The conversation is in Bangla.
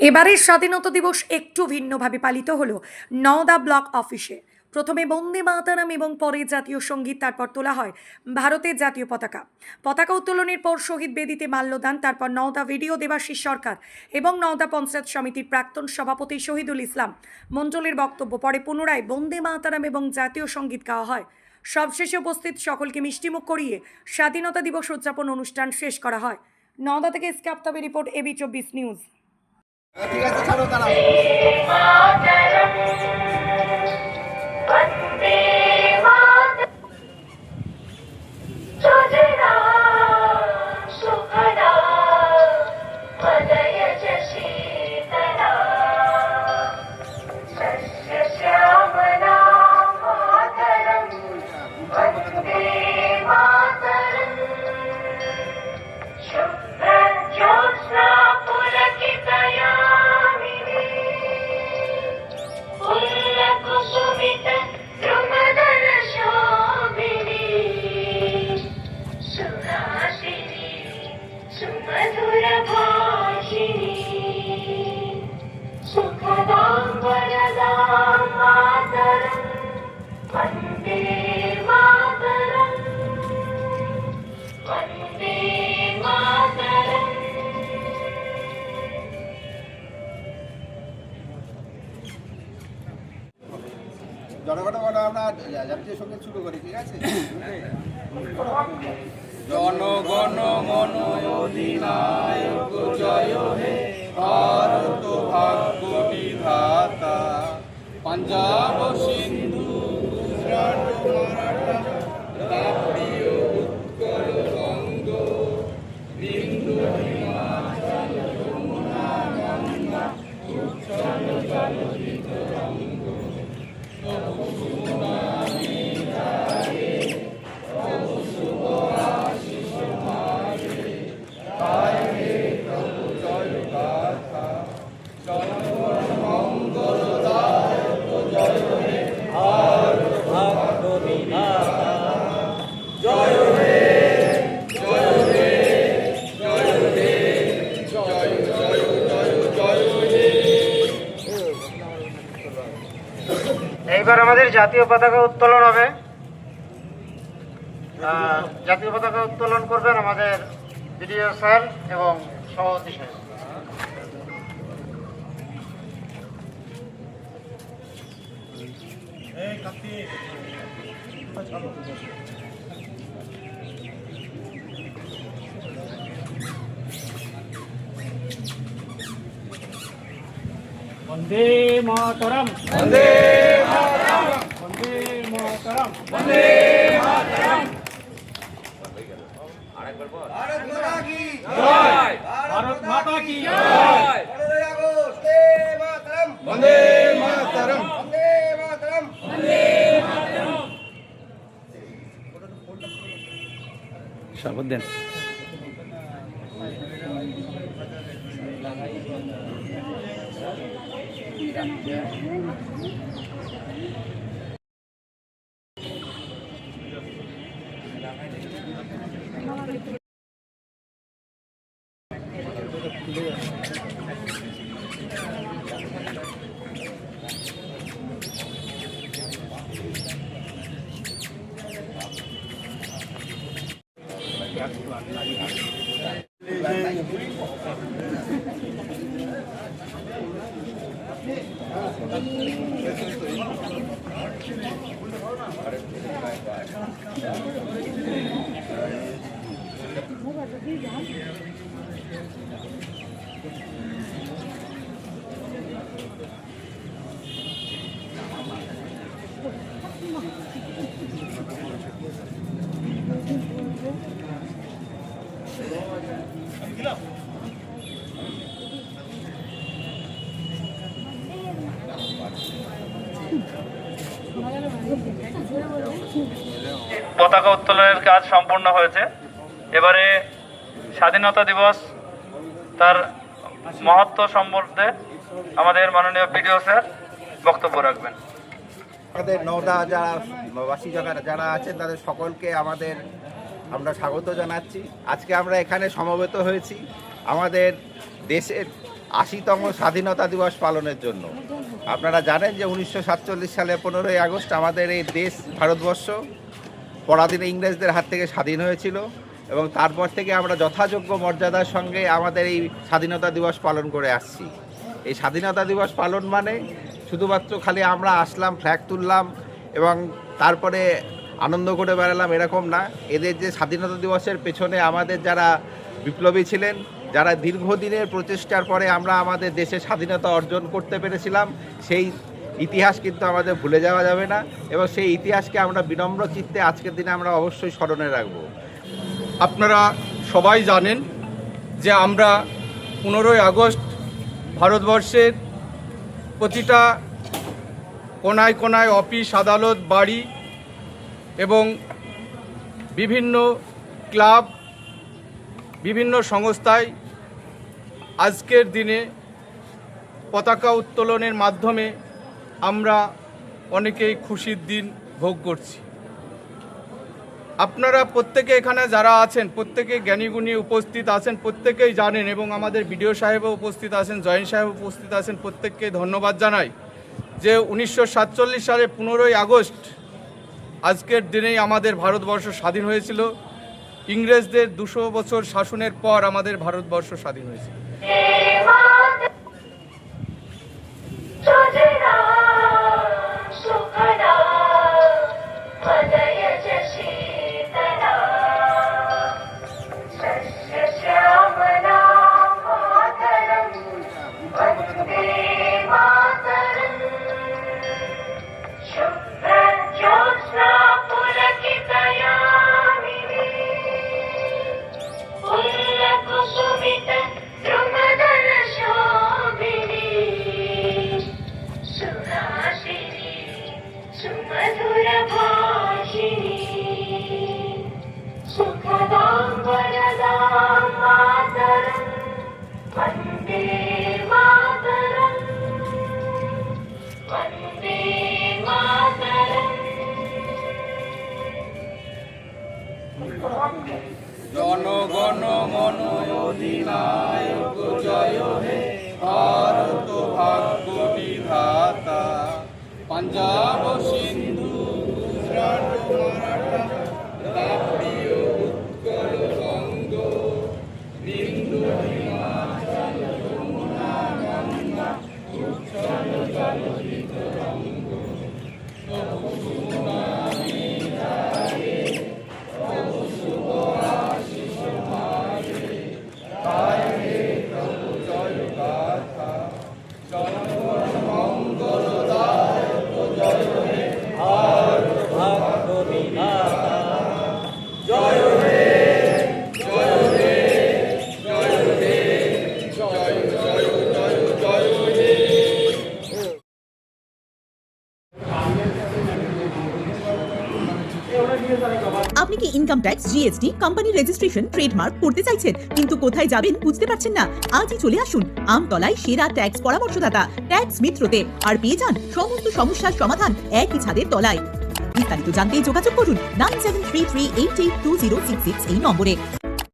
এবারের স্বাধীনতা দিবস একটু ভিন্নভাবে পালিত হলো নওদা ব্লক অফিসে। প্রথমে বন্দে মাতরম এবং পরে জাতীয় সঙ্গীত, তারপর তোলা হয় ভারতের জাতীয় পতাকা। পতাকা উত্তোলনের পর শহীদ বেদিতে মাল্যদান, তারপর নওদা ভিডিও দেবাশিস সরকার এবং নওদা পঞ্চায়েত সমিতির প্রাক্তন সভাপতি শহীদুল ইসলাম মণ্ডলের বক্তব্য। পরে পুনরায় বন্দে মাতরম এবং জাতীয় সঙ্গীত গাওয়া হয়। সবশেষে উপস্থিত সকলকে মিষ্টিমুখ করিয়ে স্বাধীনতা দিবস উদযাপন অনুষ্ঠান শেষ করা হয়। নওদা থেকে এসকে আফতাবের রিপোর্ট, এবি24 নিউজ। ঠিক আছে, ছাড়ো, দাঁড়াও। জনগণ আমরা জাতীয় সঙ্গীত শুরু করি, ঠিক আছে? জনগণ মন অধিনায়ক জয় হে ভারত ভাগ্য বিধাতা, পাঞ্জাব সিন্ধু গুজরাট মারাঠা তাপি উৎকল বঙ্গ বিন্দু হিমাচল যমুনা গঙ্গা উচ্ছল জলধিত রঙ্গ এইবার আমাদের জাতীয় পতাকা উত্তোলন হবে। জাতীয় পতাকা উত্তোলন করবেন আমাদের বিডিও স্যার এবং সভাপতি সাহেব। वंदे मातरम, বন্দে वंदे मातरम, বন্দে মাতরম। भारत माता की जय, भारत माता की जय। 15 আগস্ট বন্দে মাতরম, বন্দে মাতরম, বন্দে মাতরম, বন্দে মাতরম। শপথ দেন। পতাকা উত্তোলনের কাজ সম্পূর্ণ হয়েছে। এবারে স্বাধীনতা দিবস তার মহত্ব সম্বন্ধে আমাদের মাননীয় বিডিও স্যার বক্তব্য রাখবেন। আমাদের নওদা বাসী যারা আছেন তাদের সকলকে আমরা স্বাগত জানাচ্ছি। আজকে আমরা এখানে সমবেত হয়েছি আমাদের দেশের 80তম স্বাধীনতা দিবস পালনের জন্য। আপনারা জানেন যে 1947 সালে 15ই আগস্ট আমাদের এই দেশ ভারতবর্ষ পরাধীন ইংরেজদের হাত থেকে স্বাধীন হয়েছিল এবং তারপর থেকে আমরা যথাযোগ্য মর্যাদার সঙ্গে আমাদের এই স্বাধীনতা দিবস পালন করে আসছি। এই স্বাধীনতা দিবস পালন মানে শুধুমাত্র খালি আমরা আসলাম, ফ্ল্যাগ তুললাম এবং তারপরে আনন্দ করে বেড়ালাম এরকম না। এদের যে স্বাধীনতা দিবসের পেছনে আমাদের যারা বিপ্লবী ছিলেন, যারা দীর্ঘদিনের প্রচেষ্টার পরে আমরা আমাদের দেশে স্বাধীনতা অর্জন করতে পেরেছিলাম, সেই ইতিহাস কিন্তু আমাদের ভুলে যাওয়া যাবে না এবং সেই ইতিহাসকে আমরা বিনম্র চিত্তে আজকের দিনে আমরা অবশ্যই স্মরণে রাখব। আপনারা সবাই জানেন যে আমরা 15ই আগস্ট ভারতবর্ষের প্রতিটা কোনায় কোনায় অফিস, আদালত, বাড়ি এবং বিভিন্ন ক্লাব, বিভিন্ন সংস্থায় আজকের দিনে পতাকা উত্তোলনের মাধ্যমে আমরা অনেকেই খুশির দিন ভোগ করছি। আপনারা প্রত্যেকে এখানে যারা আছেন, প্রত্যেকে জ্ঞানীগুণী উপস্থিত আছেন, প্রত্যেকেই জানেন এবং আমাদের বিডিও সাহেবও উপস্থিত আছেন, জয়েন্ট সাহেব উপস্থিত আছেন, প্রত্যেককে ধন্যবাদ জানাই যে 1947 সালে 15ই আগস্ট আজকের দিনেই আমাদের ভারতবর্ষ স্বাধীন হয়েছিল। ইংরেজদের 200 বছর শাসনের পর আমাদের ভারতবর্ষ স্বাধীন হয়েছিল। জনগণ মন অধিনায়ক জয় হে ভারত ভাগ্য বিধাতা, পাঞ্জাব সিন্ধু গুজরাট মারাঠা দ্রাবিড় উৎকল বঙ্গ বিন্দু হিমাচল যমুনা গঙ্গা উচ্ছল জলধিত রঙ্গ তবু সুনামি জাগে, তবু শুভ আশিস মাগে, গায় হে প্রভু জয় গাথা, জনগণ মঙ্গলদায়ক জয় হে ভারত ভাগ্য বিধাতা, জয় হে জয় হে জয় হে জয় জয় জয় জয় হে। আপনি কি income tax, GST, company registration, trademark করতে চাইছেন কিন্তু কোথায় যাবেন বুঝতে পারছেন না? আজই চলে আসুন আমতলায় সেরা ট্যাক্স পরামর্শদাতা ট্যাক্স মিত্রতে আর পেয়ে যান সমস্ত সমস্যার সমাধান একই ছাদের তলায়। বিস্তারিত জানতে যোগাযোগ করুন 9733882066 এই নম্বরে।